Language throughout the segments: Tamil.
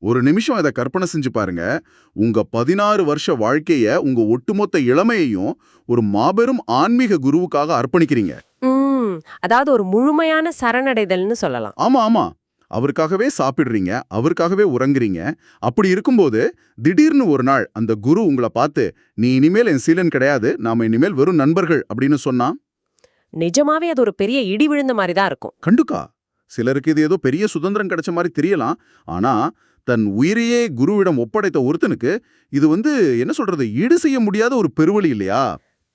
ஒரு நிமிஷம் இதை கற்பனை செஞ்சு பாருங்க. உங்க 16 வருஷ வாழ்க்கைய, உங்க ஒட்டுமொத்த இளமையையும் ஒரு மாபெரும் ஆன்மீக குருவுக்காக அர்ப்பணிக்கிறீங்க. ம் அதாவது ஒரு முழுமையான சரணடைதல்னு சொல்லலாம். ஆமா ஆமா. அவருக்காகவே சாப்பிடுறீங்க, அவருக்காகவே உறங்குறீங்க. அப்படி இருக்கும்போது திடீர்னு ஒரு நாள் அந்த குரு உங்கள பார்த்து, நீ இனிமேல் என் சீடன் கிடையாது, நாம இனிமேல் வெறும் நண்பர்கள் அப்படின்னு சொன்னா, நிஜமாவே அது ஒரு பெரிய இடி விழுந்த மாதிரி தான் இருக்கும். கண்டுக்கா. சிலருக்கு இது ஏதோ பெரிய சுதந்திரம் கிடைச்ச மாதிரி தெரியலாம். ஆனா தன் உயிரையே குருவிடம் ஒப்படைத்த ஒருத்தனுக்கு இது என்ன சொல்றது, ஈடு செய்ய முடியாத ஒரு பெருவழி இல்லையா?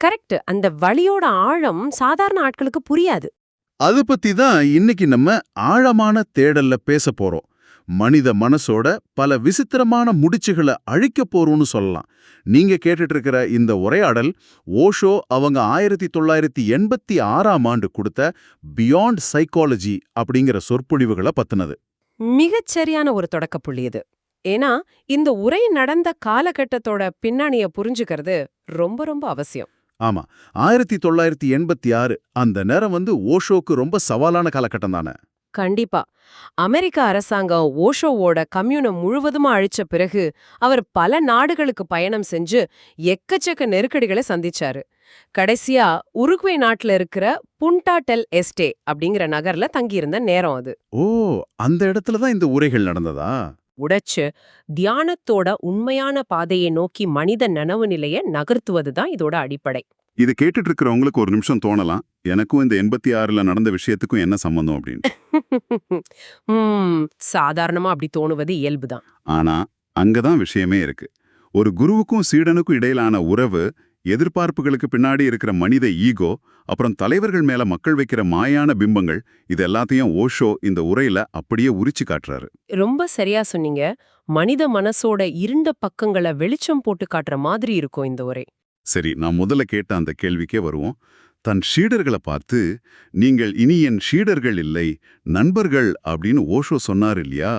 கரெக்ட். அந்த வலியோட ஆழம் சாதாரண ஆட்களுக்கு புரியாது. அது பத்தி தான் இன்னைக்கு நம்ம ஆழமான தேடல்ல பேச போறோம். மனித மனசோட பல விசித்திரமான முடிச்சுகளை அழிக்க போறோம்னு சொல்லலாம். நீங்க கேட்டுட்டு இருக்கிற இந்த உரையாடல் ஓஷோ அவங்க 1986ஆம் ஆண்டு கொடுத்த பியாண்ட் சைக்காலஜி அப்படிங்கிற சொற்பொழிவுகளை பத்தினது. மிகச் சரியான ஒரு தொடக்க புள்ளி இது. ஏன்னா இந்த உரை நடந்த காலகட்டத்தோட பின்னணிய புரிஞ்சுக்கிறது ரொம்ப ரொம்ப அவசியம். ஆமா, 1986 அந்த நேரம் ஓஷோக்கு ரொம்ப சவாலான காலகட்டம் தானே. கண்டிப்பா. அமெரிக்க அரசாங்கம் ஓஷோவோட கம்யூனை முழுவதுமா அழிச்ச பிறகு அவர் பல நாடுகளுக்கு பயணம் செஞ்சு எக்கச்சக்க நெருக்கடிகளை சந்திச்சாரு. கடைசியா உருகுவே நாட்டுல இருக்கிற புண்டா டெல் எஸ்டே அப்படிங்கிற நகர்ல தங்கியிருந்த நேரம் அது. ஓ, அந்த இடத்துல தான் இந்த உரைகள் நடந்ததா? உடைச்சு தியானத்தோட உண்மையான பாதையை நோக்கி மனித நனவு நிலைய நகர்த்துவது தான் இதோட அடிப்படை. இது கேட்டுட்டு இருக்கிறவங்களுக்கு ஒரு நிமிஷம் தோணலாம், எனக்கும் இந்த 86ல நடந்த விஷயத்துக்கும் என்ன சம்பந்தம் அப்படின்னு. சாதாரணமா அப்படி தோணுவது இயல்புதான். ஆனா அங்கதான் விஷயமே இருக்கு. ஒரு குருவுக்கும் சீடனுக்கும் இடையிலான உறவு, எதிர்பார்ப்புகளுக்கு பின்னாடி இருக்கிற மனித ஈகோ, அப்புறம் தலைவர்கள் மேல மக்கள் வைக்கிற மாயான பிம்பங்கள், இது எல்லாத்தையும் ஓஷோ இந்த உரையில அப்படியே உரிச்சு காட்டுறாரு. ரொம்ப சரியா சொன்னீங்க. மனித மனசோட இருண்ட பக்கங்களை வெளிச்சம் போட்டு காட்டுற மாதிரி இருக்கும் இந்த உரை. சரி, நான் முதல்ல கேட்ட அந்த கேள்விக்கே வருவோம். தன் ஷீடர்களை பார்த்து, நீங்கள் இனி என் ஷீடர்கள் இல்லை, நண்பர்கள் அப்படின்னு ஓஷோ சொன்னார் இல்லையா?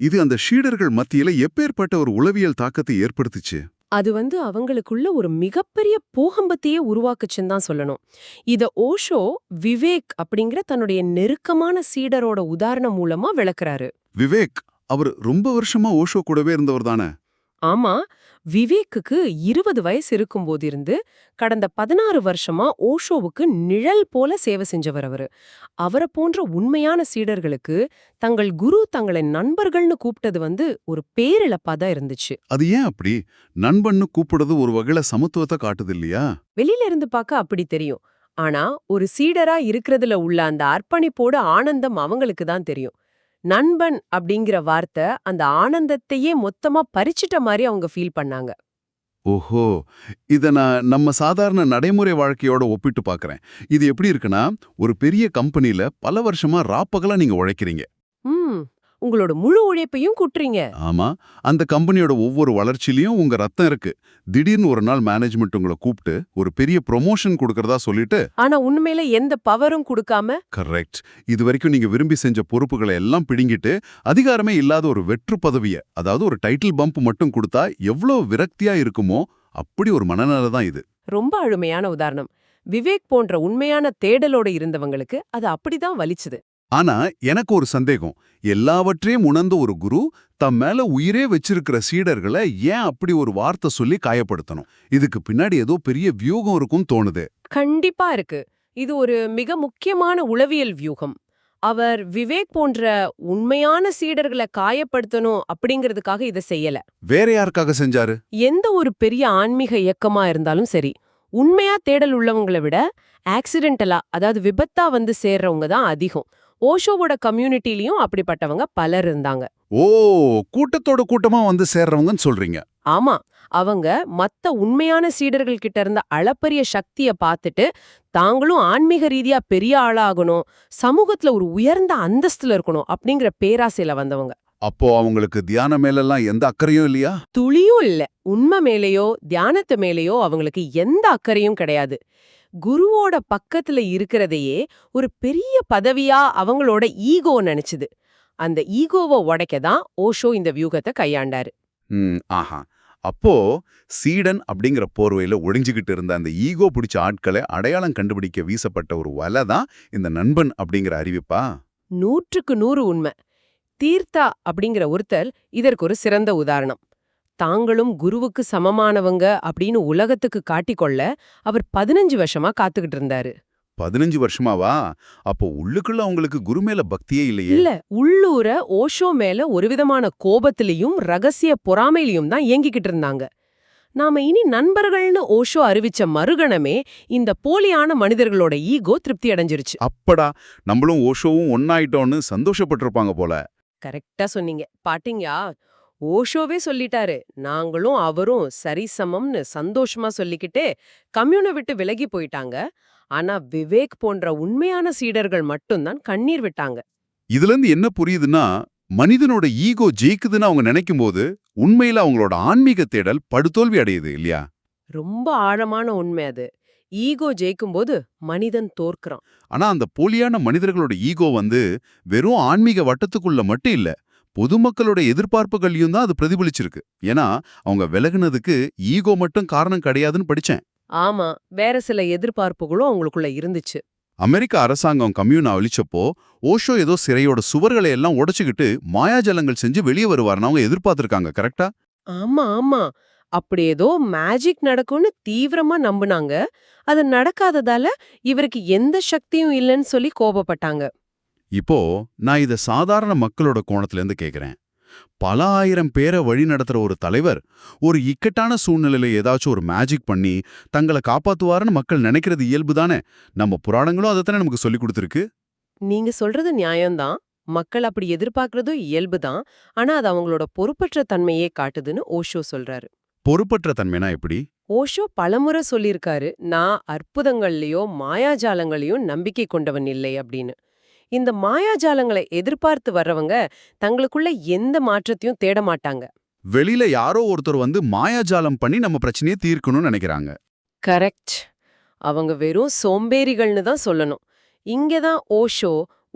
இது அந்த ஷீடர்கள் மத்தியில எப்பேற்பட்ட ஒரு உளவியல் தாக்கத்தை ஏற்படுத்துச்சு? அது அவங்களுக்குள்ள ஒரு மிகப்பெரிய பூகம்பத்தையே உருவாக்குச்சுன்னு தான் சொல்லணும். இத ஓஷோ விவேக் அப்படிங்கிற தன்னுடைய நெருக்கமான சீடரோட உதாரணம் மூலமா விளக்குறாரு. விவேக், அவர் ரொம்ப வருஷமா ஓஷோ கூடவே இருந்தவர் தானே? ஆமா, விவேக்குக்கு 20 வயசு இருக்கும்போது இருந்து கடந்த 16 வருஷமா ஓஷோவுக்கு நிழல் போல சேவை செஞ்சவர் அவரு. அவரை போன்ற உண்மையான சீடர்களுக்கு தங்கள் குரு தங்களை நண்பர்கள்னு கூப்பிட்டது ஒரு பேரிழப்பா தான் இருந்துச்சு. அது ஏன் அப்படி? நண்பன்னு கூப்பிடுறது ஒரு வகையில சமத்துவத்தை காட்டுது இல்லையா? வெளியில இருந்து பார்க்க அப்படி தெரியும். ஆனா ஒரு சீடரா இருக்கிறதுல உள்ள அந்த அர்ப்பணிப்போட ஆனந்தம் அவங்களுக்கு தான் தெரியும். நண்பன் அப்படிங்கிற வார்த்தை அந்த ஆனந்தத்தையே மொத்தமா பறிச்சிட்ட மாதிரி அவங்க ஃபீல் பண்ணாங்க. ஓஹோ, இத நான் நம்ம சாதாரண நடைமுறை வாழ்க்கையோட ஒப்பிட்டு பார்க்கறேன். இது எப்படி இருக்குன்னா, ஒரு பெரிய கம்பெனில பல வருஷமா ராப்பகலா நீங்க உழைக்கிறீங்க. ம் உங்களோட முழு உழைப்பையும் குட்டுறீங்க. ஆமா, அந்த கம்பெனியோட ஒவ்வொரு வளர்ச்சியிலயும் உங்க ரத்தம் இருக்கு. திடீர்னு ஒரு நாள் மேனேஜ்மெண்ட் உங்களை கூப்பிட்டு ஒரு பெரிய ப்ரொமோஷன் கொடுக்கறதா சொல்லிட்டு, ஆனா உண்மையில எந்த பவரும் கொடுக்காம, கரெக்ட், இது வரைக்கும் நீங்க விரும்பி செஞ்ச பொறுப்புகளை எல்லாம் பிடுங்கிட்டு அதிகாரமே இல்லாத ஒரு வெற்று பதவிய, அதாவது ஒரு டைட்டில் பம்ப் மட்டும் கொடுத்தா எவ்வளவு விரக்தியா இருக்குமோ அப்படி ஒரு மனநிலை தான் இது. ரொம்ப அழுமையான உதாரணம். விவேக் போன்ற உண்மையான தேடலோட இருந்தவங்களுக்கு அது அப்படிதான் வலிச்சுது. ஆனா எனக்கு ஒரு சந்தேகம், எல்லாவற்றையும் உணர்ந்த ஒரு குரு தம் மேல உயிரே வச்சிருக்கிற சீடர்களை ஏன் அப்படி ஒரு வார்த்தை சொல்லி காயப்படுத்தணும்? இதுக்கு பின்னாடி ஏதோ பெரிய வியூகம் இருக்கும்னு தோணுது. கண்டிப்பா இருக்கு. இது ஒரு மிக முக்கியமான உளவியல் வியூகம். அவர் விவேக் போன்ற உண்மையான சீடர்களை காயப்படுத்தணும் அப்படிங்கிறதுக்காக இதை செய்யல. வேற யாருக்காக செஞ்சாரு? எந்த ஒரு பெரிய ஆன்மீக இயக்கமா இருந்தாலும் சரி, உண்மையா தேடல் உள்ளவங்களை விட ஆக்சிடென்டலா, அதாவது விபத்தா சேர்றவங்க தான் அதிகம். ஓஷோவோட கம்யூனிட்டிலயும் அப்படிப்பட்டவங்க பலர் இருந்தாங்க. ஓ, கூட்டத்தோட கூட்டமா சேர்றவங்கன்னு சொல்றீங்க? ஆமா, அவங்க மத்த உண்மையான சீடர்கள் கிட்ட இருந்த அளப்பரிய சக்திய பார்த்துட்டு தாங்களும் ஆன்மீக ரீதியா பெரிய ஆளாகணும், சமூகத்துல ஒரு உயர்ந்த அந்தஸ்துல இருக்கணும் அப்படிங்கிற பேராசையில வந்தவங்க. அப்போ அவங்களுக்கு தியானம் மேலெல்லாம் எந்த அக்கறையும் இல்லையா? துளியும் இல்ல. உண்மை மேலேயோ தியானத்து மேலேயோ அவங்களுக்கு எந்த அக்கறையும் கிடையாது. குருவோட பக்கத்துல இருக்கிறதையே ஒரு பெரிய பதவியா அவங்களோட ஈகோ நினைச்சுது. அந்த ஈகோவை உடைக்க தான் ஓஷோ இந்த வியூகத்தை கையாண்டாரு. ஆஹா, அப்போ சீடன் அப்படிங்கிற போர்வையில ஒளிஞ்சுகிட்டு இருந்த அந்த ஈகோ பிடிச்ச ஆட்களை அடையாளம் கண்டுபிடிக்க வீசப்பட்ட ஒரு வலை தான் இந்த நண்பன் அப்படிங்கிற அறிவிப்பா? 100க்கு 100 உண்மை. தீர்த்தா அப்படிங்கிற ஒருத்தர் இதற்கு ஒரு சிறந்த உதாரணம். தாங்களும் குருவுக்கு சமமானவங்க அப்படின்னு உலகத்துக்கு காட்டிக்கொள்ள அவர் 15 வருஷமா காத்துக்கிட்டு இருந்தாரு. 15 வருஷமாவா? அப்போ உள்ளுக்குள்ள அவங்களுக்கு குரு மேல பக்தியே இல்லையே. இல்ல, உள்ளூர ஓஷோ மேல ஒருவிதமான கோபத்திலையும் ரகசிய பொறாமையிலையும் தான் இயங்கிக்கிட்டு இருந்தாங்க. நாம இனி நண்பர்கள்னு ஓஷோ அறிவிச்ச மறுகணமே இந்த போலியான மனிதர்களோட ஈகோ திருப்தி அடைஞ்சிருச்சு. அப்படா, நம்மளும் ஓஷோவும் ஒன்னாயிட்டோன்னு சந்தோஷப்பட்டிருப்பாங்க போல. கரெக்டா சொன்னீங்க. பாத்தீங்களா, ஓஷோவே சொல்லிட்டாரு, நாங்களும் அவரும் சரிசமம்னு சந்தோஷமா சொல்லிக்கிட்டே கம்யூனை விட்டு விலகி போயிட்டாங்க. ஆனா விவேக் போன்ற உண்மையான சீடர்கள் மட்டும்தான் கண்ணீர் விட்டாங்க. இதுல இருந்து என்ன புரியுதுன்னா, மனிதனோட ஈகோ ஜெயிக்குதுன்னு அவங்க நினைக்கும்போது உண்மையில அவங்களோட ஆன்மீக தேடல் படுதோல்வி அடையுது இல்லையா? ரொம்ப ஆழமான உண்மை அது. ஈகோ ஜெயிக்கும்போது மனிதன் தோற்கிறான். ஆனா அந்த போலியான மனிதர்களோட ஈகோ வெறும் ஆன்மீக வட்டத்துக்குள்ள மட்டும் இல்ல, பொதுமக்களோட எதிர்பார்ப்புகளையும் தான் அது பிரதிபலிச்சிருக்கு. ஏன்னா அவங்க விலகுனதுக்கு ஈகோ மட்டும் காரணம் கிடையாதுன்னு படிச்சேன். ஆமா, வேற சில எதிர்பார்ப்புகளும் அவங்களுக்குள்ள இருந்துச்சு. அமெரிக்க அரசாங்கம் கம்யூனை அழிச்சப்போ ஓஷோ ஏதோ சிறையோட சுவர்களை எல்லாம் உடைச்சுக்கிட்டு மாயாஜலங்கள் செஞ்சு வெளியே வருவார்னு அவங்க எதிர்பார்த்திருக்காங்க. கரெக்டா? ஆமா ஆமா, அப்படி ஏதோ மேஜிக் நடக்கும்னு தீவிரமா நம்புனாங்க. அது நடக்காததால இவருக்கு எந்த சக்தியும் இல்லைன்னு சொல்லி கோபப்பட்டாங்க. இப்போ நான் இத சாதாரண மக்களோட கோணத்துல இருந்து கேக்குறேன். பல ஆயிரம் பேரை வழி நடத்துற ஒரு தலைவர் ஒரு இக்கட்டான சூழ்நிலையில ஏதாச்சும் ஒரு மேஜிக் பண்ணி தங்களை காப்பாத்துவாருன்னு மக்கள் நினைக்கிறது இயல்புதானே. நம்ம புராணங்களும் அதைத்தானே நமக்கு சொல்லி கொடுத்துருக்கு. நீங்க சொல்றது நியாயம்தான். மக்கள் அப்படி எதிர்பார்க்கறதும் இயல்புதான். ஆனா அது அவங்களோட பொறுப்பற்ற தன்மையே காட்டுதுன்னு ஓஷோ சொல்றாரு. பொறுப்பற்ற தன்மைனா எப்படி? ஓஷோ பலமுறை சொல்லியிருக்காரு, நான் அற்புதங்கள்லயோ மாயாஜாலங்களையோ நம்பிக்கை கொண்டவன் இல்லை அப்படின்னு. இந்த மாயாஜாலங்களை எதிர்பார்த்து வர்றவங்க தங்களுக்குள்ள எந்த மாற்றத்தையும் தேட மாட்டாங்க. வெளியில யாரோ ஒருத்தர் மாயாஜாலம் பண்ணி நம்ம பிரச்சனையை தீர்க்கணும்னு நினைக்கிறாங்க. கரெக்ட். அவங்க வெறும் சோம்பேறிகள்னு தான் சொல்லணும். இங்கதான் ஓஷோ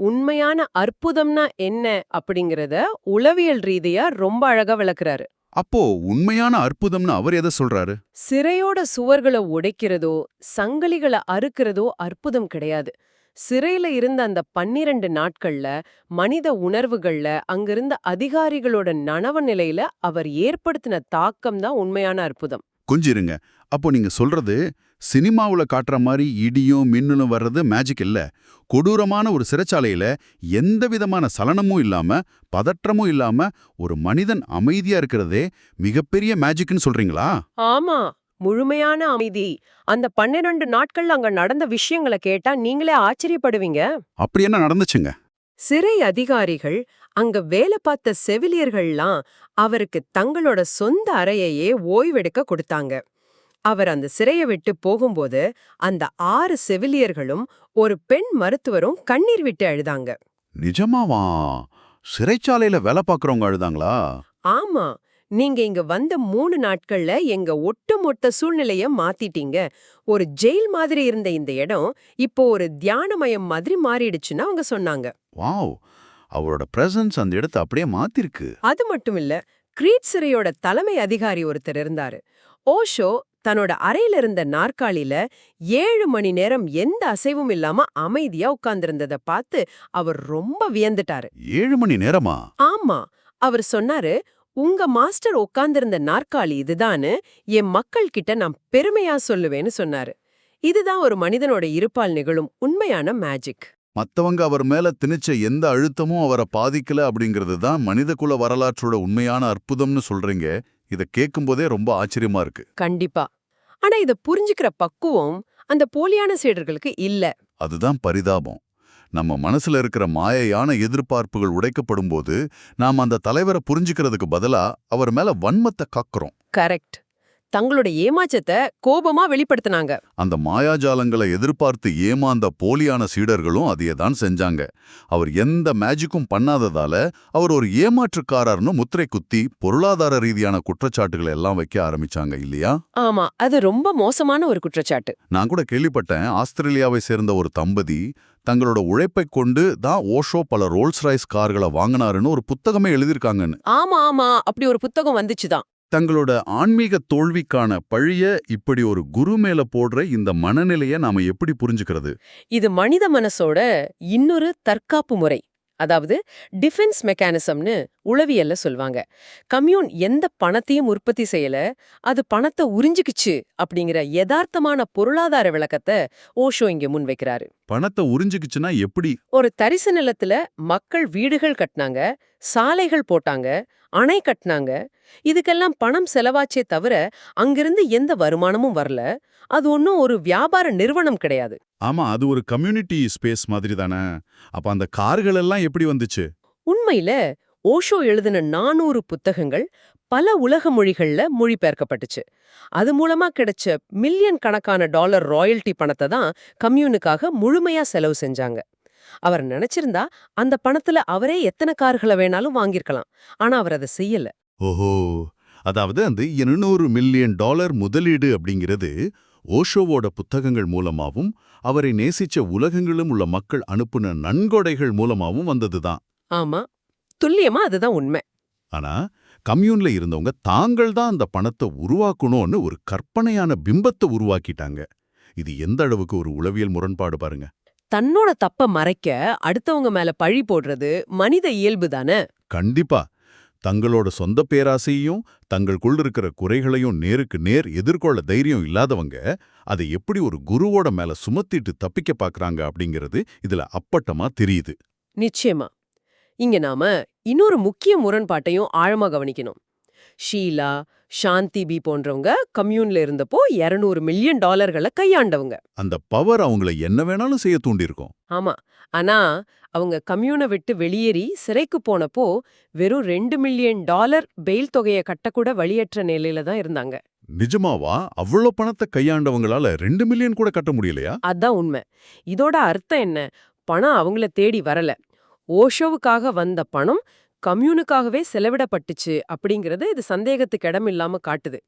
உண்மையான அற்புதம்னா என்ன அப்படிங்கறத உளவியல் ரீதியா ரொம்ப அழகா விளக்குறாரு. அப்போ உண்மையான அற்புதம்னு அவர் எதை சொல்றாரு? சிறையோட சுவர்களை உடைக்கிறதோ சங்கிலிகளை அறுக்கிறதோ அற்புதம் கிடையாது. சிறையில இருந்த அந்த 12 நாட்கள்ல மனித உணர்வுகள்ல அங்கிருந்த அதிகாரிகளோட நனவு நிலையில அவர் ஏற்படுத்தின தாக்கம் தான் உண்மையான அற்புதம். கொஞ்சம் இருங்க. அப்போ நீங்க சொல்றது சினிமாவுல காட்டுற மாதிரி இடியும் மின்னலும் வர்றது மேஜிக் இல்ல. கொடூரமான ஒரு சிறைச்சாலையில எந்த விதமான சலனமும் இல்லாம பதற்றமும் இல்லாம ஒரு மனிதன் அமைதியா இருக்கிறதே மிகப்பெரிய மேஜிக்னு சொல்றீங்களா? ஆமா, முழுமையான அமைதி. அந்த 12 நாட்கள்ல அங்க நடந்த விஷயங்களை கேட்டா நீங்களே ஆச்சரியப்படுவீங்க. அப்படி என்ன நடந்துச்சுங்க? சிறை அதிகாரிகள், அங்க வேலை பார்த்த செவிலியர்கள்லாம் அவருக்கு தங்களோட சொந்த அறையையே ஓய்வெடுக்க கொடுத்தாங்க. அவர் அந்த சிறையை விட்டு போகும்போது அந்த 6 செவிலியர்களும் ஒரு பெண் மருத்துவரும் கண்ணீர் விட்டு அழுதாங்க. நிஜமாவா? சிறைச்சாலையில வேலை பார்க்கறவங்க அழுதாங்களா? ஆமா, நீங்க இங்க வந்த 3 நாட்கள்ல எங்க ஒட்டுமொத்த சூழ்நிலைய மாத்திட்டீங்க. ஒரு ஜெயில் மாதிரி இருந்த இந்த இடம் இப்போ ஒரு தியானமயம் மாதிரி மாறிடுச்சுன்னு அவங்க சொன்னாங்க. வாவ், அவரோட பிரசன்ஸ் அந்த இடத்தை அப்படியே மாத்திருக்கு. அது மட்டும் இல்ல, கிரீட் சிறையோட தலைமை அதிகாரி ஒருத்தர் இருந்தாரு. ஓஷோ தன்னோட அறையில இருந்த நாற்காலியில 7 மணி நேரம் எந்த அசைவும் இல்லாம அமைதியா உட்கார்ந்திருந்தத பார்த்து அவர் ரொம்ப வியந்துட்டாரு. 7 மணி நேரமா? ஆமா, அவர் சொன்னாரு, உங்க மாஸ்டர் உட்கார்ந்திருந்த நாற்காலி இதுதான்னு என் மக்கள் கிட்ட நான் பெருமையா சொல்லுவேன்னு சொன்னாரு. இதுதான் ஒரு மனிதனோட இருப்பால் நிகழும் உண்மையான மேஜிக். மத்தவங்க அவர் மேல திணிச்ச எந்த அழுத்தமும் அவரை பாதிக்கல அப்படிங்கிறது தான் மனிதகுல வரலாற்றோட உண்மையான அற்புதம்னு சொல்றீங்க. இத கேட்கும்போதே ரொம்ப ஆச்சரியமா இருக்கு. கண்டிப்பா. ஆனா இத புரிஞ்சுக்கிற பக்குவம் அந்த போலியான சீடர்களுக்கு இல்ல. அதுதான் பரிதாபம். நம்ம மனசுல இருக்கிற மாயையான எதிர்பார்ப்புகள் உடைக்கப்படும்போது நாம அந்த தலைவரை புரிஞ்சுக்கிறதுக்கு பதிலா அவர் மேல வன்மத்தை காக்குறோம். கரெக்ட். தங்களோட ஏமாற்றத்தை கோபமா வெளிப்படுத்தினாங்க. அந்த மாயாஜாலங்களை எதிர்பார்த்து ஏமாந்த போலியான சீடர்களும் அதையே தான் செஞ்சாங்க. அவர் எந்த மேஜிக்கும் பண்ணாததால அவர் ஒரு ஏமாற்றுக்காரர்னு முத்திரை குத்தி பொருளாதார ரீதியான குற்றச்சாட்டுகளை எல்லாம் வைக்க ஆரம்பிச்சாங்க இல்லையா? ஆமா, அது ரொம்ப மோசமான ஒரு குற்றச்சாட்டு. நான் கூட கேள்விப்பட்டேன், ஆஸ்திரேலியாவை சேர்ந்த ஒரு தம்பதி தங்களோட உழைப்பை கொண்டு தான் ஓஷோ பல ரோல்ஸ் ராய்ஸ் கார்களை வாங்கினாருன்னு ஒரு புத்தகமே எழுதியிருக்காங்கன்னு. ஆமா ஆமா, அப்படி ஒரு புத்தகம் வந்துச்சுதான். தங்களோட ஆன்மீக தோல்விக்கான பழிய இப்படி ஒரு குரு மேல போடுற இந்த மனநிலைய நாம எப்படி புரிஞ்சுக்கிறது? இது மனித மனசோட இன்னொரு தற்காப்பு முறை. அதாவது டிஃபென்ஸ் மெக்கானிசம்னு உளவியல்ல சொல்வாங்க. கம்யூன் எந்த பணத்தையும் உற்பத்தி செய்யல, அது பணத்தை உறிஞ்சிக்குச்சு அப்படிங்கிற யதார்த்தமான பொருளாதார விளக்கத்தை ஓஷோ இங்க முன்வைக்கிறாரு. பணத்தை உறிஞ்சிக்குச்சுன்னா எப்படி? ஒரு தரிசு நிலத்துல மக்கள் வீடுகள் கட்டினாங்க, சாலைகள் போட்டாங்க, அணை கட்டினாங்க. இதுக்கெல்லாம் பணம் செலவாச்சே தவிர அங்கிருந்து எந்த வருமானமும் வரல. அது ஒன்றும் ஒரு வியாபார நிறுவனம் கிடையாது. ஆமா, அது ஒரு கம்யூனிட்டி ஸ்பேஸ் மாதிரி தானே. அப்ப அந்த கார்கள் எல்லாம் எப்படி வந்துச்சு? உண்மையில ஓஷோ எழுதின 400 புத்தகங்கள் பல உலக மொழிகள்ல மொழிபெயர்க்கப்பட்டுச்சு. அது மூலமா கிடைச்ச மில்லியன் கணக்கான டாலர் ராயல்டி பணத்தை தான் கம்யூனுக்காக முழுமையா செலவு செஞ்சாங்க. அவர் நினைச்சிருந்தா அந்த பணத்துல அவரே எத்தனை கார்களை வேணாலும் வாங்கியிருக்கலாம். ஆனா அவர் அதை செய்யல. ஓஹோ, அதாவது அந்த 200 மில்லியன் டாலர் முதலீடு அப்படிங்கிறது ஓஷோவோட புத்தகங்கள் மூலமாவும் அவரை நேசிச்ச உலகங்களும் உள்ள மக்கள் அனுப்புன நன்கொடைகள் மூலமாவும் வந்ததுதான். ஆமா, துல்லியமா அதுதான் உண்மை. ஆனா கம்யூன்ல இருந்தவங்க தாங்கள் தான் அந்த பணத்தை உருவாக்கணும்னு ஒரு கற்பனையான பிம்பத்தை உருவாக்கிட்டாங்க. இது எந்த அளவுக்கு ஒரு உளவியல் முரண்பாடு பாருங்க. தன்னோட தப்ப மறைக்க அடுத்தவங்க மேல பழி போடுறது மனித இயல்பு தானே. கண்டிப்பா. தங்களோட சொந்த பேராசையும் தங்களுக்குள் இருக்கிற குறைகளையும் நேருக்கு நேர் எதிர்கொள்ள தைரியம் இல்லாதவங்க அதை எப்படி ஒரு குருவோட மேல சுமத்திட்டு தப்பிக்க பாக்குறாங்க அப்படிங்கிறது இதுல அப்பட்டமா தெரியுது. நிச்சயமா. இங்க நாம இன்னொரு முக்கிய முரண்பாட்டையும் ஆழமா கவனிக்கணும். ஷீலா, சாந்தி பி போன்றவங்க கம்யூன்ல இருந்தப்போ 200 மில்லியன் டாலர்களை கையாண்டவங்க. அந்த பவர் அவங்கள என்ன வேணாலும் செய்ய தூண்டிருக்கும். ஆமா. ஆனா அவங்க கம்யூனை விட்டு வெளியேறி சிறைக்கு போனப்போ வெறும் 2 மில்லியன் டாலர் பெயில் தொகையை கட்டக்கூட வழியற்ற நிலையில தான் இருந்தாங்க. நிஜமாவா? அவ்வளோ பணத்தை கையாண்டவங்களால 2 மில்லியன் கூட கட்ட முடியலையா? அதான் உண்மை. இதோட அர்த்தம் என்ன? பணம் அவங்கள தேடி வரல. ஓஷோவுக்காக வந்த பணம் கம்யூனுக்காகவே செலவிடப்பட்டுச்சு அப்படிங்கறது இது சந்தேகத்துக்கு இடமில்லாம காட்டுது.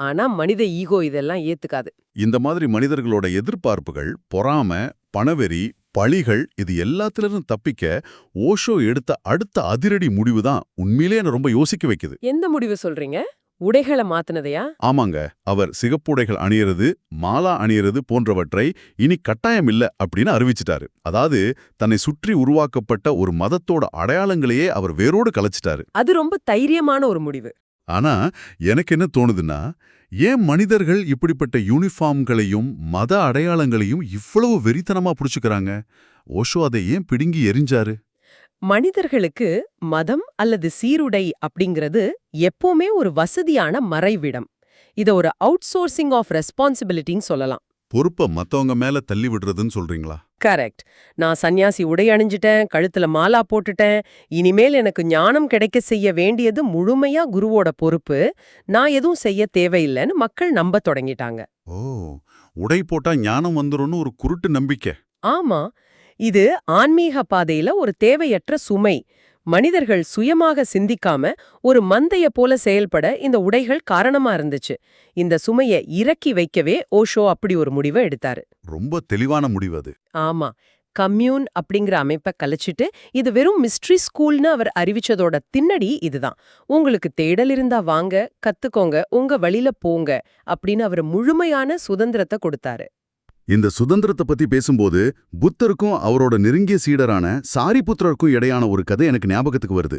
ஆனா மனித ஈகோ இதெல்லாம் ஏத்துக்காது. இந்த மாதிரி மனிதர்களோட எதிர்பார்ப்புகள், பொறாமை, பணவெறி, பழிகள் இது எல்லாத்திலிருந்து தப்பிக்க ஓஷோ எடுத்த அடுத்த அதிரடி முடிவு தான் உண்மையிலே என்ன ரொம்ப யோசிக்க வைக்குது. எந்த முடிவு சொல்றீங்க? உடைகளை மாத்துனதையா? ஆமாங்க, அவர் சிகப்புடைகள் அணியறது, மாலா அணியறது போன்றவற்றை இனி கட்டாயம் இல்ல அப்படின்னு அறிவிச்சிட்டாரு. அதாவது தன்னை சுற்றி உருவாக்கப்பட்ட ஒரு மதத்தோட அடையாளங்களையே அவர் வேரோடு கலைச்சிட்டாரு. அது ரொம்ப தைரியமான ஒரு முடிவு. ஆனா எனக்கு என்ன தோணுதுன்னா, ஏன் மனிதர்கள் இப்படிப்பட்ட யூனிஃபார்ம்களையும் மத அடையாளங்களையும் இவ்வளவு வெறித்தனமா புடிச்சுக்கிறாங்க? ஓஷோ அதை ஏன் பிடுங்கி எறிஞ்சாரு? மனிதர்களுக்கு மதம் அல்லது சீருடை அப்படிங்கிறது எப்பவுமே ஒரு வசதியான மறைவிடம். இத ஒரு அவுட் சோர்சிங் ஆஃப் ரெஸ்பான்சிபிலிட்டின்னு சொல்லலாம். பொறுப்பை மத்தவங்க மேல தள்ளி விடுறதுன்னு சொல்றீங்களா? கரெக்ட். நான் சன்னியாசி உடை அணிஞ்சிட்டேன், கழுத்துல மாலா போட்டுட்டேன், இனிமேல் எனக்கு ஞானம் கிடைக்க செய்ய வேண்டியது முழுமையா குருவோட பொறுப்பு, நான் எதுவும் செய்ய தேவையில்லைன்னு மக்கள் நம்ப தொடங்கிட்டாங்க. ஓ, உடை போட்டா ஞானம் வந்துரும்னு ஒரு குருட்டு நம்பிக்கை. ஆமா, இது ஆன்மீக பாதையில ஒரு தேவையற்ற சுமை. மனிதர்கள் சுயமாக சிந்திக்காம ஒரு மந்தைய போல செயல்பட இந்த உடைகள் காரணமா இருந்துச்சு. இந்த சுமையை இறக்கி வைக்கவே ஓஷோ அப்படி ஒரு முடிவை எடுத்தாரு. ரொம்ப தெளிவான முடிவு அது. ஆமா, கம்யூன் அப்படிங்கிற அமைப்பை கலைச்சிட்டு இது வெறும் மிஸ்ட்ரி ஸ்கூல்னு அவர் அறிவிச்சதோட திண்ணடி இதுதான். உங்களுக்கு தேடல் இருந்தா வாங்க, கத்துக்கோங்க, உங்க வழியில போங்க அப்படின்னு அவர் முழுமையான சுதந்திரத்தை கொடுத்தாரு. இந்த சுதந்திரத்தை பத்தி பேசும்போது புத்தருக்கும் அவரோட நெருங்கிய சீடரான சாரிபுத்திரருக்கும் இடையான ஒரு கதை எனக்கு ஞாபகத்துக்கு வருது.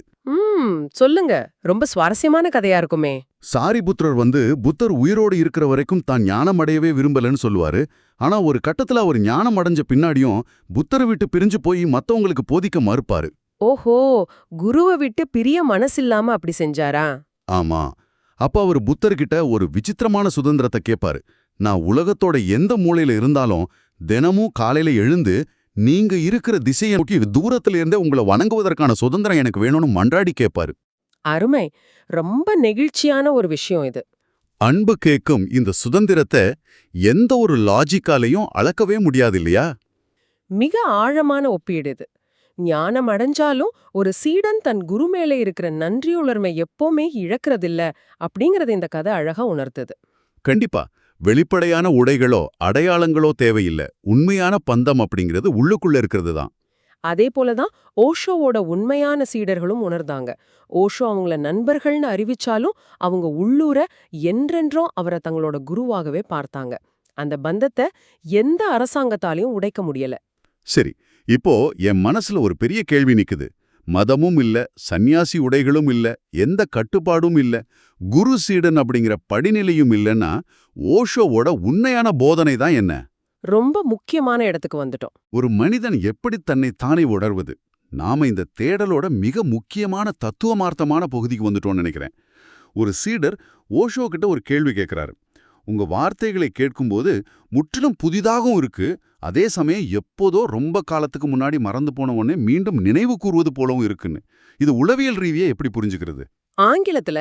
சொல்லுங்க. ரொம்ப சுவாரஸ்யமான கதையா இருக்குமே. சாரிபுத்திரர் புத்தர் உயிரோடு இருக்கிற வரைக்கும் தான் ஞானம் அடையவே விரும்பலன்னு சொல்லுவாரு. ஆனா ஒரு கட்டத்துல அவர் ஞானம் அடைஞ்ச பின்னாடியும் புத்தரை விட்டு பிரிஞ்சு போய் மத்தவங்களுக்கு போதிக்க மறுப்பாரு. ஓஹோ, குருவை விட்டு பிரிய மனசில்லாம அப்படி செஞ்சாரா? ஆமா. அப்ப அவர் புத்தர்கிட்ட ஒரு விசித்திரமான சுதந்திரத்தை கேட்பாரு. நான் உலகத்தோட எந்த மூலையில இருந்தாலும் தினமும் காலையில எழுந்து நீங்க இருக்கிற திசையை நோக்கி தூரத்துல இருந்தே உங்களை வணங்குவதற்கான சுதந்திரம் எனக்கு வேணும்னு மன்றாடி கேட்பாரு. அருமை. ரொம்ப நெகிழ்ச்சியான ஒரு விஷயம் இது. அன்பு கேட்கும் இந்த சுதந்திரத்தை எந்த ஒரு லாஜிக்காலையும் அளக்கவே முடியாது இல்லையா? மிக ஆழமான ஒப்பீடு இது. ஞானம் அடைஞ்சாலும் ஒரு சீடன் தன் குரு மேலே இருக்கிற நன்றியுணர்மை எப்பவுமே இழக்கிறதில்ல அப்படிங்கறது இந்த கதை அழகா உணர்த்துது. கண்டிப்பா. வெளிப்படையான உடைகளோ அடையாளங்களோ தேவையில்லை. உண்மையான பந்தம் அப்படிங்கிறது உள்ளுக்குள்ள இருக்கிறது தான். அதே போலதான் ஓஷோவோட உண்மையான சீடர்களும் உணர்ந்தாங்க. ஓஷோ அவங்கள நண்பர்கள்னு அறிவிச்சாலும் அவங்க உள்ளூர என்றென்றும் அவரை தங்களோட குருவாகவே பார்த்தாங்க. அந்த பந்தத்தை எந்த அரசாங்கத்தாலையும் உடைக்க முடியல. சரி, இப்போ என் மனசுல ஒரு பெரிய கேள்வி நிக்குது. மதமும் இல்ல, சந்நியாசி உடைகளும் இல்ல, எந்த கட்டுப்பாடும் இல்ல, குரு சீடன் அப்படிங்கிற படிநிலையும் இல்லைன்னா ஓஷோவோட உண்மையான போதனை தான் என்ன? ரொம்ப முக்கியமான இடத்துக்கு வந்துட்டோம். ஒரு மனிதன் எப்படி தன்னை தானே உணர்வது? நாம இந்த தேடலோட மிக முக்கியமான தத்துவமார்த்தமான பகுதிக்கு வந்துட்டோம்னு நினைக்கிறேன். ஒரு சீடர் ஓஷோ கிட்ட ஒரு கேள்வி கேட்கிறாரு. உங்க வார்த்தைகளை கேட்கும்போது முற்றிலும் புதிதாகவும் இருக்கு, அதே சமயம் எப்போதோ ரொம்ப காலத்துக்கு முன்னாடி மறந்து போன ஒன்னே மீண்டும் நினைவு கூறுவது போலவும் இருக்குன்னு. இது உளவியல் ரீதியா எப்படி புரிஞ்சுக்கிறது? ஆங்கிலத்துல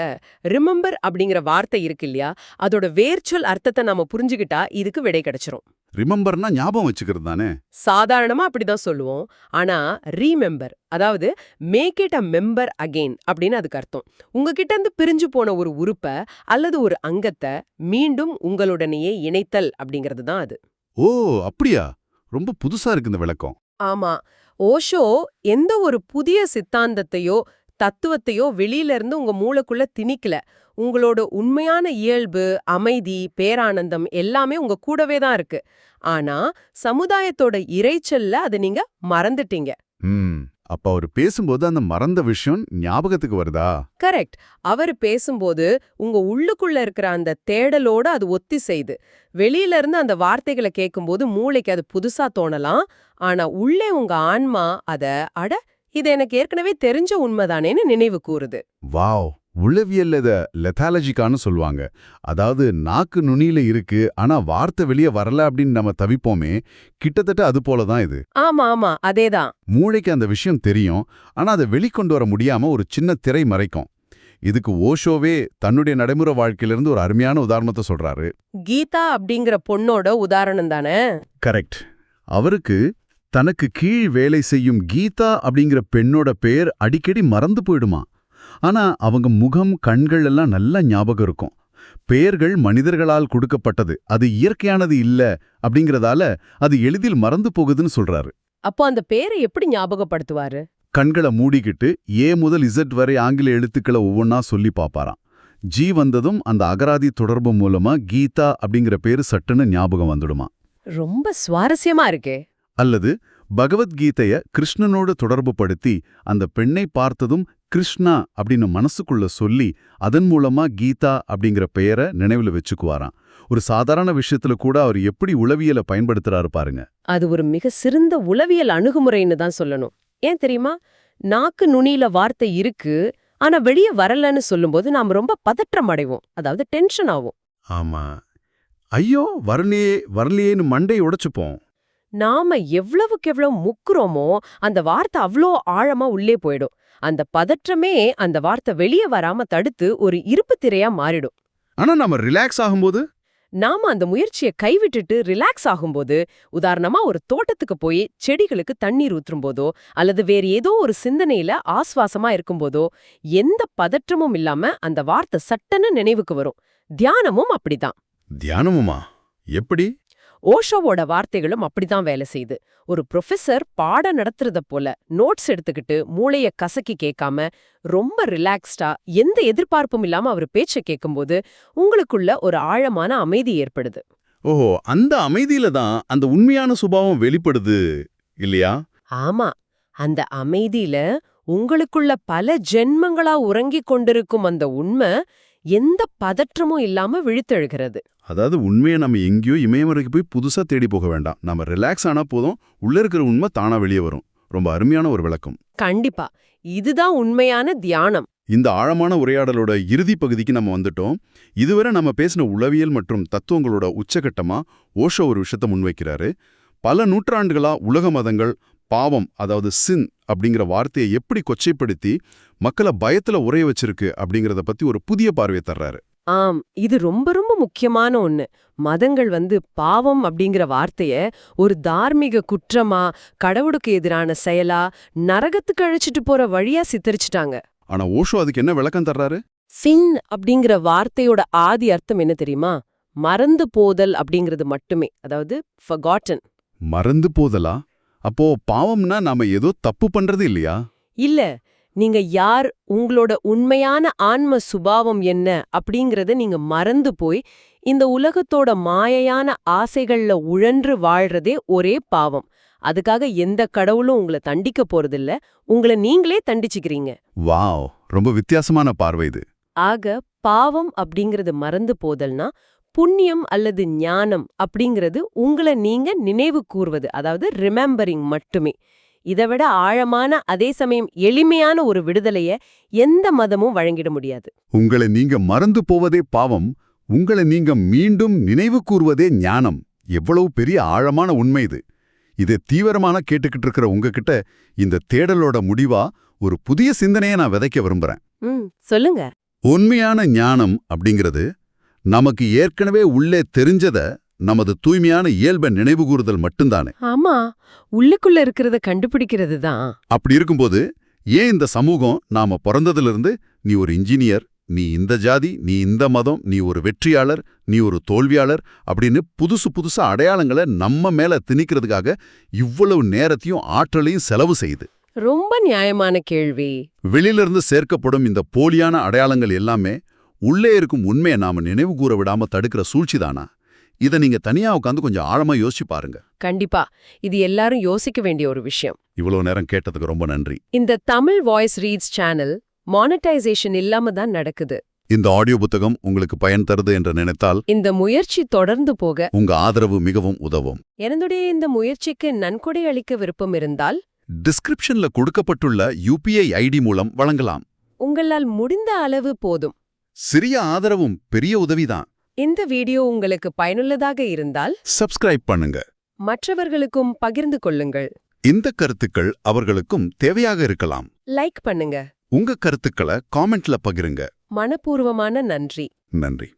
ரிமெம்பர் அப்படிங்கிற வார்த்தை இருக்கு இல்லையா, அதோட வேர்ச்சொல் அர்த்தத்தை நாம புரிஞ்சுக்கிட்டா இதுக்கு விடை கிடைச்சிரும். ரிமெம்பர்னா ஞாபகம் வச்சுக்கிறது தானே? சாதாரணமா அப்படிதான் சொல்லுவோம். ஆனா ரீமெம்பர், அதாவது make it a member again அப்படின்னு அதுக்கு அர்த்தம். உங்ககிட்ட இருந்து பிரிஞ்சு போன ஒரு உறுப்பை அல்லது ஒரு அங்கத்தை மீண்டும் உங்களுடனேயே இணைத்தல் அப்படிங்கிறது தான் அது. ஓ, அப்படியா? ரொம்ப புதுசா இருக்கு இந்த விளக்கம். ஆமா, ஓஷோ எந்த ஒரு புதிய சித்தாந்தத்தையோ தத்துவத்தையோ வெளியில இருந்து உங்க மூளைக்குள்ள திணிக்கல. உங்களோட உண்மையான இயல்பு, அமைதி, பேரானந்தம் எல்லாமே உங்க கூடவே தான் இருக்கு. ஆனா சமுதாயத்தோட இரைச்சல்ல அதை நீங்க மறந்துட்டீங்க. அப்ப அவர் பேசும்போது அந்த மறந்த விஷயம் ஞாபகத்துக்கு வருதா? கரெக்ட். அவர் பேசும்போது உங்க உள்ளுக்குள்ள இருக்கிற அந்த தேடலோட அது ஒத்தி செய்து. வெளியில இருந்து அந்த வார்த்தைகளை கேட்கும்போது மூளைக்கு அது புதுசா தோணலாம். ஆனா உள்ளே உங்க ஆன்மா அத அட இது எனக்கு ஏற்கனவே தெரிஞ்ச உண்மைதானேன்னு நினைவு கூறுது. வாவ்! உளவியல்ல இத லெத்தாலஜிக்கான்னு சொல்லுவாங்க. அதாவது நாக்கு நுனியில இருக்கு, ஆனா வார்த்தை வெளியே வரல அப்படின்னு நம்ம தவிப்போமே, கிட்டத்தட்ட அது போல தான் இது. ஆமா ஆமா, அதேதான். மூளைக்கு அந்த விஷயம் தெரியும், ஆனா அதை வெளிக்கொண்டு வர முடியாம ஒரு சின்ன திரை மறைக்கும். இதுக்கு ஓஷோவே தன்னுடைய நடைமுறை வாழ்க்கையிலிருந்து ஒரு அருமையான உதாரணத்தை சொல்றாரு. கீதா அப்படிங்கிற பொண்ணோட உதாரணம் தானே? கரெக்ட். அவருக்கு தனக்கு கீழ் வேலை செய்யும் கீதா அப்படிங்கிற பெண்ணோட பெயர் அடிக்கடி மறந்து போயிடுமா. ஆனா அவங்க முகம், கண்கள் எல்லாம் நல்லா ஞாபகம் இருக்கும். பெயர்கள் மனிதர்களால் கொடுக்கப்பட்டது, அது இயற்கையானது இல்ல அப்படிங்கறதால அது எளிதில் மறந்து போகுதுன்னு சொல்றாரு. அப்போ அந்த பேரை எப்படி ஞாபகப்படுத்துவாரு? கண்களை மூடிக்கிட்டு ஏ முதல் இசட் வரை ஆங்கில எழுத்துக்களை ஒவ்வொன்னா சொல்லி பாப்பாராம். ஜி வந்ததும் அந்த அகராதி தொடர்பு மூலமா கீதா அப்படிங்கிற பேரு சட்டுன்னு ஞாபகம் வந்துடுமா. ரொம்ப சுவாரஸ்யமா இருக்கே. அல்லது பகவத்கீதைய கிருஷ்ணனோடு தொடர்பு படுத்தி அந்த பெண்ணை பார்த்ததும் கிருஷ்ணா அப்படின்னு மனசுக்குள்ள சொல்லி அதன் மூலமா கீதா அப்படிங்கிற பெயரை நினைவுல வச்சுக்குவாராம். ஒரு சாதாரண விஷயத்துல கூட அவர் எப்படி உளவியலை பயன்படுத்துறாரு பாருங்க. அது ஒரு மிக சிறந்த உளவியல் அணுகுமுறைன்னு தான் சொல்லணும். ஏன் தெரியுமா? நாக்கு நுனியில வார்த்தை இருக்கு, ஆனா வெளியே வரலன்னு சொல்லும்போது நாம ரொம்ப பதற்றம் அடைவோம், அதாவது டென்ஷன் ஆகும். ஆமா, ஐயோ வரலையே வரலையேன்னு மண்டையை உடைச்சுப்போம். நாம எவ்வளவுக்கு எவ்வளவு முக்குறோமோ அந்த வார்த்தை அவ்வளோ ஆழமா உள்ளே போயிடும். அந்த பதற்றமே அந்த வார்த்தை வெளியே வராம தடுத்து ஒரு இருப்பு திரையா மாறிடும். ஆனா நம்ம ரிலாக்ஸ் ஆகும்போது, நாம அந்த முயற்சியை கைவிட்டுட்டு ரிலாக்ஸ் ஆகும்போது, உதாரணமா ஒரு தோட்டத்துக்கு போய் செடிகளுக்கு தண்ணீர் ஊற்றும் போதோ அல்லது வேறு ஏதோ ஒரு சிந்தனையில ஆஸ்வாசமா இருக்கும்போதோ எந்த பதற்றமும் இல்லாம அந்த வார்த்தை சட்டன்னு நினைவுக்கு வரும். தியானமும் அப்படிதான். தியானமுமா? எப்படி? ஓஷோவோட வார்த்தைகளும் அப்படிதான் வேலை செய்யுது. ஒரு ப்ரொஃபசர் பாடம் நடத்துறத போல நோட்ஸ் எடுத்துக்கிட்டு மூளைய கசக்கி கேட்காம ரொம்ப ரிலாக்ஸ்டா எந்த எதிர்பார்ப்பும் இல்லாம அவர் பேச்ச கேட்கும்போது உங்களுக்குள்ள ஒரு ஆழமான அமைதி ஏற்படுது. ஓஹோ, அந்த அமைதியில தான் அந்த உண்மையான சுபாவம் வெளிப்படுது இல்லையா? ஆமா, அந்த அமைதியில உங்களுக்குள்ள பல ஜென்மங்களா உறங்கிக் கொண்டிருக்கும் அந்த உண்மை எந்த பதற்றமும் இல்லாம விழித்தெழுகிறது. அதாவது உண்மையை நம்ம எங்கேயோ இமயமறைக்கு போய் புதுசா தேடி போக வேண்டாம். நம்ம ரிலாக்ஸ் ஆனா போதும், உள்ள இருக்கிற உண்மை தானா வெளியே வரும். ரொம்ப அருமையான ஒரு விளக்கம். கண்டிப்பா, இதுதான் உண்மையான தியானம். இந்த ஆழமான உரையாடலோட இறுதி பகுதிக்கு நம்ம வந்துட்டோம். இதுவரை நம்ம பேசின உளவியல் மற்றும் தத்துவங்களோட உச்சகட்டமா ஓஷோ ஒரு விஷயத்த முன்வைக்கிறாரு. பல நூற்றாண்டுகளா உலக மதங்கள் பாவம், அதாவது சின் அப்படிங்கிற வார்த்தையை எப்படி கொச்சைப்படுத்தி மக்களை பயத்துல உரைய வச்சிருக்கு அப்படிங்கறத பத்தி ஒரு புதிய பார்வையை தர்றாரு. ஆம், இது ரொம்ப ரொம்ப முக்கியமான ஒண்ணு. மதங்கள் பாவம் அப்படிங்கிற வார்த்தைய ஒரு தார்மீக குற்றமா, கடவுளுக்கு எதிரான செயலா, நரகத்துக்கு அழைச்சிட்டு போற வழியா சித்தரிச்சுட்டாங்க. ஆனா ஓஷோ அதுக்கு என்ன விளக்கம் தர்றாரு? சின் அப்படிங்கிற வார்த்தையோட ஆதி அர்த்தம் என்ன தெரியுமா? மறந்து போதல் அப்படிங்கிறது மட்டுமே, அதாவது forgotten. மறந்து போதலா? அப்போ பாவம்னா நாம ஏதோ தப்பு பண்றது இல்லையா? இல்ல, நீங்க யார், உங்களோட உண்மையான ஆன்ம சுபாவம் என்ன அப்படிங்கறத நீங்க மறந்து போய் இந்த உலகத்தோட மாயையான ஆசைகள்ல உழன்று வாழ்றதே ஒரே பாவம். அதுக்காக எந்த கடவுளும் உங்களை தண்டிக்க போறதில்ல, உங்களை நீங்களே தண்டிச்சுக்கிறீங்க. வாவ், ரொம்ப வித்தியாசமான பார்வை இது. ஆக பாவம் அப்படிங்கறது மறந்து போதல்னா, புண்ணியம் அல்லது ஞானம் அப்படிங்கிறது உங்களை நீங்க நினைவு கூர்வது, அதாவது ரிமெம்பரிங் மட்டுமே. இதை விட ஆழமான, அதே சமயம் எளிமையான ஒரு விடுதலைய எந்த மதமும் வழங்கிட முடியாது. உங்களை நீங்க மறந்து போவதே பாவம், உங்களை நீங்க மீண்டும் நினைவு கூர்வதே ஞானம். எவ்வளவு பெரிய ஆழமான உண்மை இது. இதை தீவிரமான கேட்டுக்கிட்டு இருக்கிற உங்ககிட்ட இந்த தேடலோட முடிவா ஒரு புதிய சிந்தனையை நான் விதைக்க விரும்புறேன். சொல்லுங்க. உண்மையான ஞானம் அப்படிங்கிறது நமக்கு ஏற்கனவே உள்ளே தெரிஞ்சத நமது தூய்மையான இயல்பை நினைவுகூறுதல் மட்டும்தானே. ஆமா, உள்ளுக்குள்ள இருக்கிறத கண்டுபிடிக்கிறது தான். அப்படி இருக்கும்போது ஏன் இந்த சமூகம் நாம பிறந்ததிலிருந்து நீ ஒரு இன்ஜினியர், நீ இந்த ஜாதி, நீ இந்த மதம், நீ ஒரு வெற்றியாளர், நீ ஒரு தோல்வியாளர் அப்படின்னு புதுசா அடையாளங்களை நம்ம மேல திணிக்கிறதுக்காக இவ்வளவு நேரத்தையும் ஆற்றலையும் செலவு செய்யுது? ரொம்ப நியாயமான கேள்வி. வெளியிலிருந்து சேர்க்கப்படும் இந்த போலியான அடையாளங்கள் எல்லாமே உள்ளே இருக்கும் உண்மையை நாம நினைவு கூற விடாம தடுக்கிற சூழ்ச்சிதானா? இதை நீங்க தனியா உட்காந்து கொஞ்சம் ஆழமா யோசிச்சு பாருங்க. கண்டிப்பா, இது எல்லாரும் யோசிக்க வேண்டிய ஒரு விஷயம். இவ்வளவு நேரம் கேட்டதுக்கு ரொம்ப நன்றி. இந்த Tamil voice reads channel monetisation இல்லாம தான் நடக்குது. இந்த ஆடியோ புத்தகம் உங்களுக்கு பயன் தருது என்று நினைத்தால் இந்த முயற்சி தொடர்ந்து போக உங்க ஆதரவு மிகவும் உதவும். என்னுடைய இந்த முயற்சிக்கு நன்கொடை அளிக்க விருப்பம் இருந்தால் டிஸ்கிரிப்ஷன்ல கொடுக்கப்பட்டுள்ள UPI ஐடி மூலம் வழங்கலாம். உங்களால் முடிந்த அளவு போதும். சிறிய ஆதரவும் பெரிய உதவிதான். இந்த வீடியோ உங்களுக்கு பயனுள்ளதாக இருந்தால் சப்ஸ்கிரைப் பண்ணுங்க. மற்றவர்களுக்கும் பகிர்ந்து கொள்ளுங்கள். இந்த கருத்துக்கள் அவர்களுக்கும் தேவையாக இருக்கலாம். லைக் பண்ணுங்க. உங்க கருத்துக்களை காமெண்ட்ல பகிருங்க. மனப்பூர்வமான நன்றி. நன்றி.